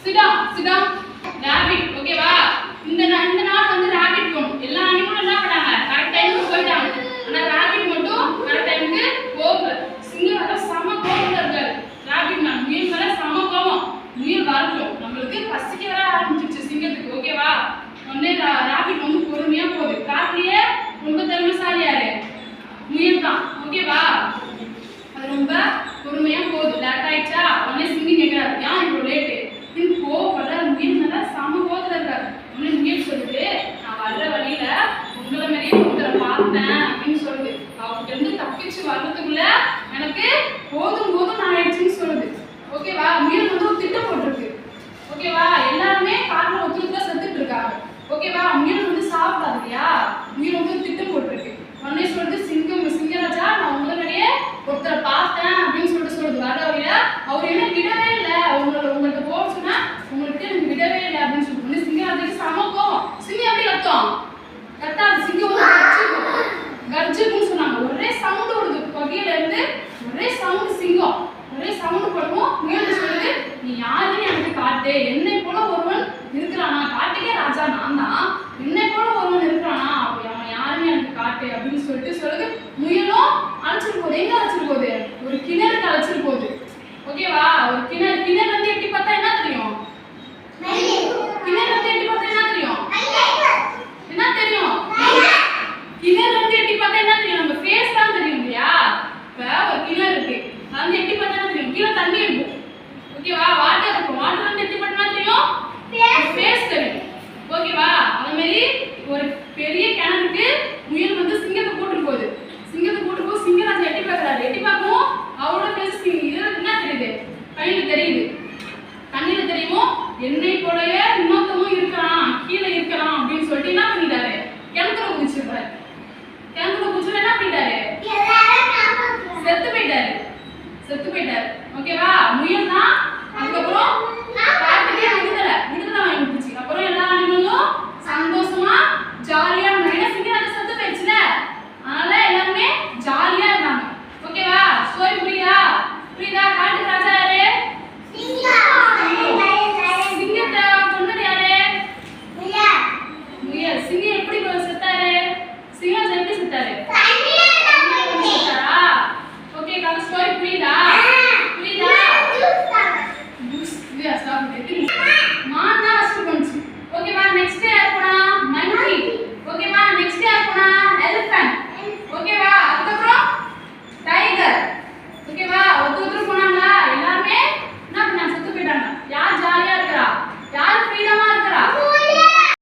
Sit down, sit down. Rabbit, ஓகேவா? இந்த நாள் வந்து ராபிட் போணும். எல்லா அனிமலும் என்ன பண்ணாங்க? கரெக்ட் டைமுக்கு போயிட்டாங்க. ஆனா ராபிட் மட்டும் கரெக்ட் டைமுக்கு போகல. சிங்கம் வர சம கோவத்துல இருக்காரு. ராபிட் நான் முயல் மேல சம கோவம். முயல் வரட்டும். நம்மளுக்கு பசிக்க வர ஆரம்பிச்சிருச்சு சிங்கத்துக்கு, ஓகேவா? உடனே ராபிட் வந்து பொறுமையா போகுது. காட்டுலயே ரொம்ப திறமைசாலி யாரு? முயல் தான், ஓகேவா? அது ரொம்ப பொறுமையா போகுது. லேட் ஆயிடுச்சா? உடனே சிங்கம் கேட்கிறாரு, ஏன் இவ்வளவு லேட்டு? கோவப்படுற முயல் மேல சம கோவத்துல இருக்காரு. உடனே முயல் சொல்லுது, நான் வர்ற வழியில உங்களை மாதிரியே ஒருத்தரை பார்த்தேன் அப்படின்னு சொல்லுது. அவர்கிட்ட இருந்து தப்பிச்சு வர்றதுக்குள்ள எனக்கு போதும் போதும் நான் ஆயிடுச்சுன்னு சொல்லுது, ஓகேவா? முயல் வந்து ஒரு திட்டம் போட்டிருக்கு, ஓகேவா? எல்லாருமே காட்டுல ஒத்துழைப்பு செத்துட்டு இருக்காங்க, ஓகேவா? முயல் வந்து சாப்பிடாது இல்லையா? முயல் வந்து திட்டம் போட்டிருக்கு. உடனே சொல்லுது, சிங்கராஜா நான் உங்களை மாதிரியே ஒருத்தரை பார்த்தேன் அப்படின்னு சொல்லுது. வர வழியில அவர் என்ன விடவே இல்லை, உங்கள்கிட்ட போக சொன்னா உங்களுக்கு எனக்கு விடவே இல்லை அப்படின்னு சொல்லிட்டு சிங்கராஜாக்கு சம கோவம். சிங்கம் எப்படி கத்தும்? கத்தாது. சிங்கம் வந்து கர்ஜிக்குன்னு சொன்னாங்க. ஒரே சவுண்டு வருது பகையில இருந்து, ஒரே சவுண்டு. சிங்கம் ஒரே சவுண்டு போடுவோம். முயல் சொல்லுது, நீ யாருன்னு எனக்கு காட்டு. என்னை போல ஒருவன் இருக்கிறானா? காட்டுக்கே ராஜா நான் தான். என்னை போல ஒருவன் இருக்கிறானா? அவன் யாருன்னு எனக்கு காட்டு அப்படின்னு சொல்லுது. முயலும் அழைச்சிட்டு போகுது. எங்க அழைச்சிட்டு போகுது? ஒரு கிணறுக்கு அழைச்சிட்டு போகுது, ஓகேவா? ஒரு கிணறு வந்து எட்டி பார்த்தா என்ன தெரியும்? கிணறு வந்து எட்டி பார்த்தா என்ன தெரியும்? என்ன தெரியும்? கிணறு வந்து எட்டி பார்த்தா என்ன தெரியும்? நம்ம ஃபேஸ் தான் தெரியும் இல்லையா? இப்ப ஒரு கிணறு இருக்கு, அது வந்து எட்டி பார்த்தா என்ன தெரியும்? கீழே தண்ணி இருக்கும், ஓகேவா? வாட்டர் இருக்கும். வாட்டர் வந்து எட்டி பார்த்தா என்ன தெரியும்? ஃபேஸ் தெரியும், ஓகேவா? அது மாதிரி ஒரு பெரிய கிணறுக்கு முயல் வந்து சிங்கத்தை கூட்டு போகுது. சிங்கராஜா எட்டி பார்க்கறாரு. எட்டி பார்க்கவும் அவரோட ஃபேஸ் இதுல என்ன தெரியுது? கண்ணில தெரியுது. கண்ணில தெரியுமோ என்னை போலவே இன்னொருத்தமும் இருக்கலாம், கீழே இருக்கலாம் அப்படின்னு சொல்லிட்டு என்ன பண்ணிட்டாரு? கிணத்துல குதிச்சிருப்பாரு. கிணத்துல குதிச்சு என்ன பண்ணிட்டாரு? செத்து போயிட்டாரு, ஓகேவா? முயல் தான் அதுக்கப்புறம் காட்டுக்கே விடுதலை வாங்கி கொடுத்துச்சு. அப்புறம் எல்லா அனிமலும் சந்தோஷமா ஜாலியா இருந்தாங்க. ஏன்னா சிங்கராஜா செத்து போயிடுச்சுல, அதனால எல்லாருமே ஜாலியா இருந்தாங்க, ஓகேவா? ஸ்டோரி புரியுதா? காட்டு ராஜா யாரு? சிங்கத்தை கொன்னது யாரு? முயல். சிங்கம் எப்படி செத்தாரு? சிங்கம் எப்படி செத்தாரு? ஓகே, காட்டு ஸ்டோரி புரியுதா? மான்